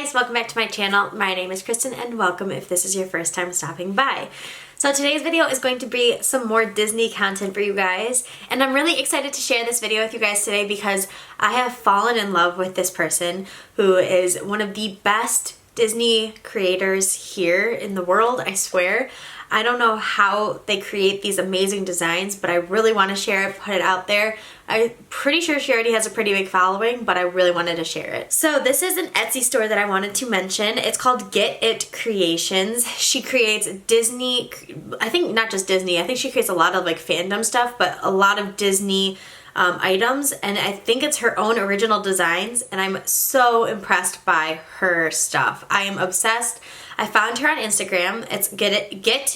guys, welcome back to my channel. My name is Kristen and welcome if this is your first time stopping by. So today's video is going to be some more Disney content for you guys, and I'm really excited to share this video with you guys today because I have fallen in love with this person who is one of the best Disney creators here in the world, I swear. I don't know how they create these amazing designs, but I really want to share it, put it out there. I'm pretty sure she already has a pretty big following, but I really wanted to share it. So this is an Etsy store that I wanted to mention. It's called Get It Creations. She creates Disney, I think not just Disney, I think she creates a lot of like fandom stuff, but a lot of Disney items, and I think it's her own original designs, and I'm so impressed by her stuff. I am obsessed. I found her on Instagram. It's get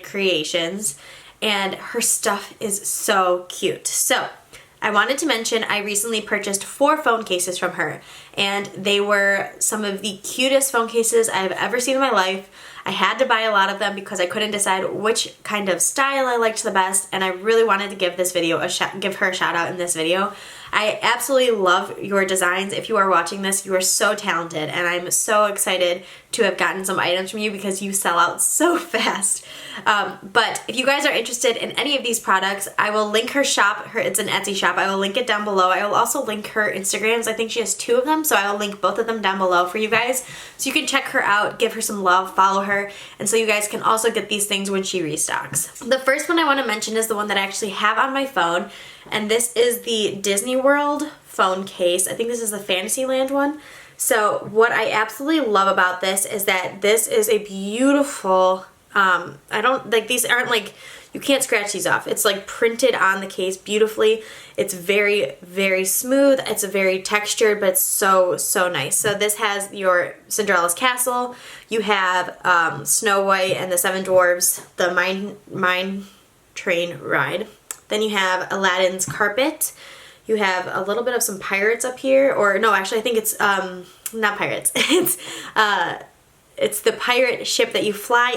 creations, and her stuff is so cute. So I wanted to mention I recently purchased 4 phone cases from her, and they were some of the cutest phone cases I've ever seen in my life. I had to buy a lot of them because I couldn't decide which kind of style I liked the best, and I really wanted to give this video give her a shout out in this video. I absolutely love your designs. If you are watching this, you are so talented, and I'm so excited to have gotten some items from you because you sell out so fast. But if you guys are interested in any of these products, I will link her shop. It's an Etsy shop. I will link it down below. I will also link her Instagrams. I think she has 2 of them, so I will link both of them down below for you guys. So you can check her out, give her some love, follow her, and so you guys can also get these things when she restocks. The first one I want to mention is the one that I actually have on my phone, and this is the Disney World phone case. I think this is the Fantasyland one. So what I absolutely love about this is that this is a beautiful, these aren't like, you can't scratch these off. It's like printed on the case beautifully. It's very, very smooth. It's very textured, but it's so, so nice. So this has your Cinderella's castle. You have Snow White and the 7 Dwarfs, the mine train ride. Then you have Aladdin's carpet. You have a little bit of some pirates up here, or no, actually I think it's not pirates. It's the pirate ship that you fly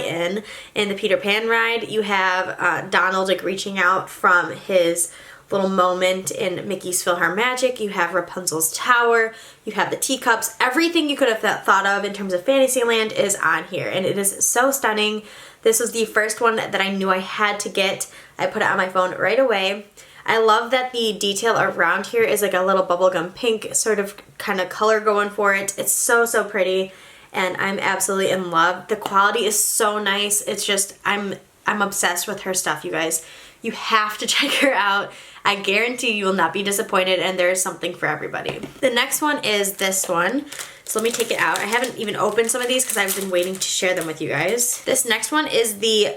in the Peter Pan ride. You have Donald like reaching out from his little moment in Mickey's PhilharMagic. You have Rapunzel's tower. You have the teacups. Everything you could have thought of in terms of Fantasyland is on here, and it is so stunning. This was the first one that I knew I had to get. I put it on my phone right away. I love that the detail around here is like a little bubblegum pink sort of kind of color going for it. It's so, so pretty, and I'm absolutely in love. The quality is so nice. It's just, I'm obsessed with her stuff, you guys. You have to check her out. I guarantee you will not be disappointed, and there is something for everybody. The next one is this one. So let me take it out. I haven't even opened some of these because I've been waiting to share them with you guys. This next one is the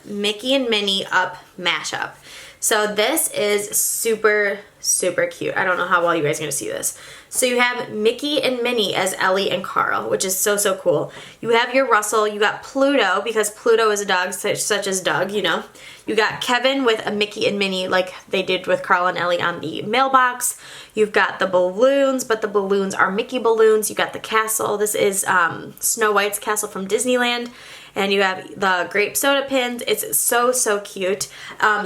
Mickey and Minnie Up mashup. So this is super, super cute. I don't know how well you guys are going to see this. So you have Mickey and Minnie as Ellie and Carl, which is so, so cool. You have your Russell. You got Pluto, because Pluto is a dog such as Doug, you know. You got Kevin with a Mickey and Minnie like they did with Carl and Ellie on the mailbox. You've got the balloons, but the balloons are Mickey balloons. You got the castle. This is Snow White's castle from Disneyland. And you have the grape soda pins. It's so, so cute.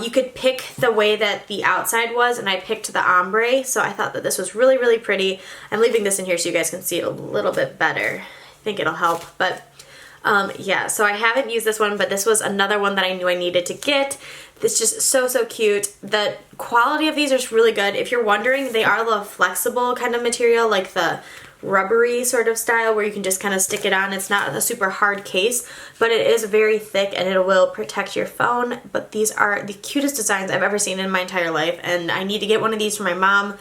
You could pick the way that the outside was, and I picked the ombre, so I thought that this was really, really pretty. I'm leaving this in here so you guys can see it a little bit better. I think it'll help, but yeah, so I haven't used this one, but this was another one that I knew I needed to get. It's just so, so cute. The quality of these is really good. If you're wondering, they are the flexible kind of material, like the rubbery sort of style where you can just kind of stick it on. It's not a super hard case, but it is very thick and it will protect your phone. But these are the cutest designs I've ever seen in my entire life, and I need to get one of these for my mom.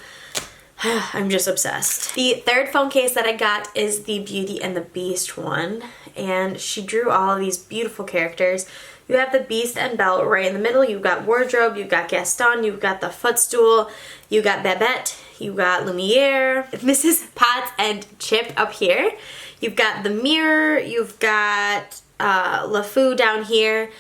I'm just obsessed. The third phone case that I got is the Beauty and the Beast one, and she drew all of these beautiful characters. You have the Beast and Belle right in the middle. You've got Wardrobe, you've got Gaston, you've got the Footstool, you got Babette, you got Lumiere, Mrs. Potts, and Chip up here. You've got the mirror, you've got LeFou down here.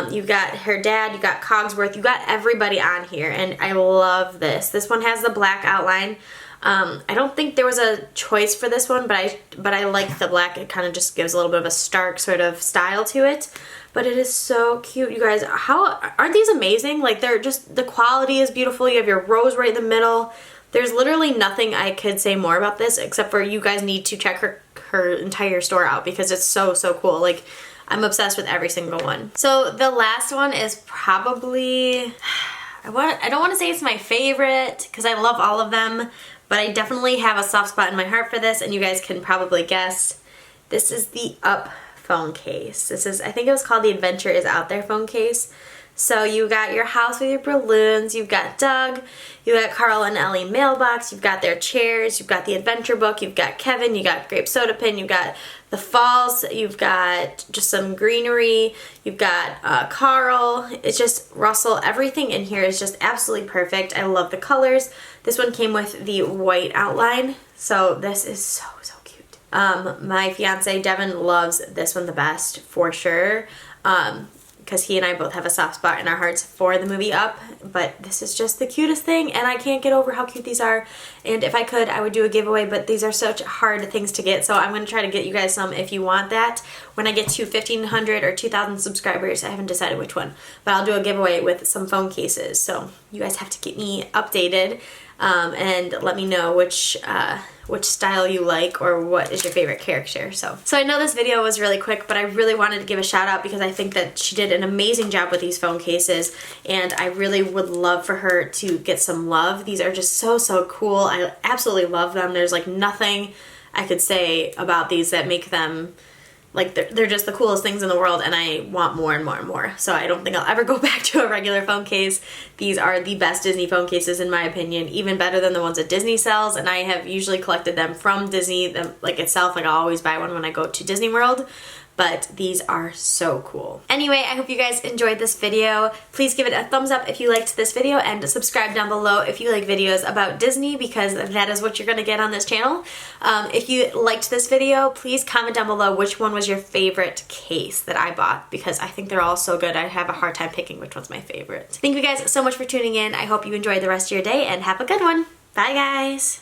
You've got her dad, you got Cogsworth, you got everybody on here, and I love this. This one has the black outline. I don't think there was a choice for this one, but I like the black. It kind of just gives a little bit of a stark sort of style to it. But it is so cute, you guys. Aren't these amazing? Like, they're just, the quality is beautiful. You have your rose right in the middle. There's literally nothing I could say more about this except for you guys need to check her entire store out because it's so cool. Like, I'm obsessed with every single one. So the last one is probably, I don't want to say it's my favorite because I love all of them, but I definitely have a soft spot in my heart for this, and you guys can probably guess. This is the Up phone case. This is, I think it was called the Adventure is Out There phone case. So you got your house with your balloons, you've got Doug, you got Carl and Ellie mailbox, you've got their chairs, you've got the adventure book, you've got Kevin, you got grape soda pin, you've got the falls, you've got just some greenery, you've got Carl, it's just Russell. Everything in here is just absolutely perfect. I love the colors. This one came with the white outline, so this is so cute. My fiance Devin loves this one the best for sure. Because he and I both have a soft spot in our hearts for the movie Up, but this is just the cutest thing, and I can't get over how cute these are. And if I could, I would do a giveaway, but these are such hard things to get, so I'm going to try to get you guys some if you want that. When I get to 1,500 or 2,000 subscribers, I haven't decided which one, but I'll do a giveaway with some phone cases, so you guys have to keep me updated and let me know which style you like or what is your favorite character. So I know this video was really quick, but I really wanted to give a shout out because I think that she did an amazing job with these phone cases, and I really would love for her to get some love. These are just so cool. I absolutely love them. There's like nothing I could say about these that make them like they're just the coolest things in the world, and I want more and more and more. So I don't think I'll ever go back to a regular phone case. These are the best Disney phone cases in my opinion, even better than the ones that Disney sells, and I have usually collected them from Disney like itself. Like I'll always buy one when I go to Disney World. But these are so cool. Anyway, I hope you guys enjoyed this video. Please give it a thumbs up if you liked this video, and subscribe down below if you like videos about Disney, because that is what you're gonna get on this channel. If you liked this video, please comment down below which one was your favorite case that I bought, because I think they're all so good. I have a hard time picking which one's my favorite. Thank you guys so much for tuning in. I hope you enjoyed the rest of your day, and have a good one. Bye guys.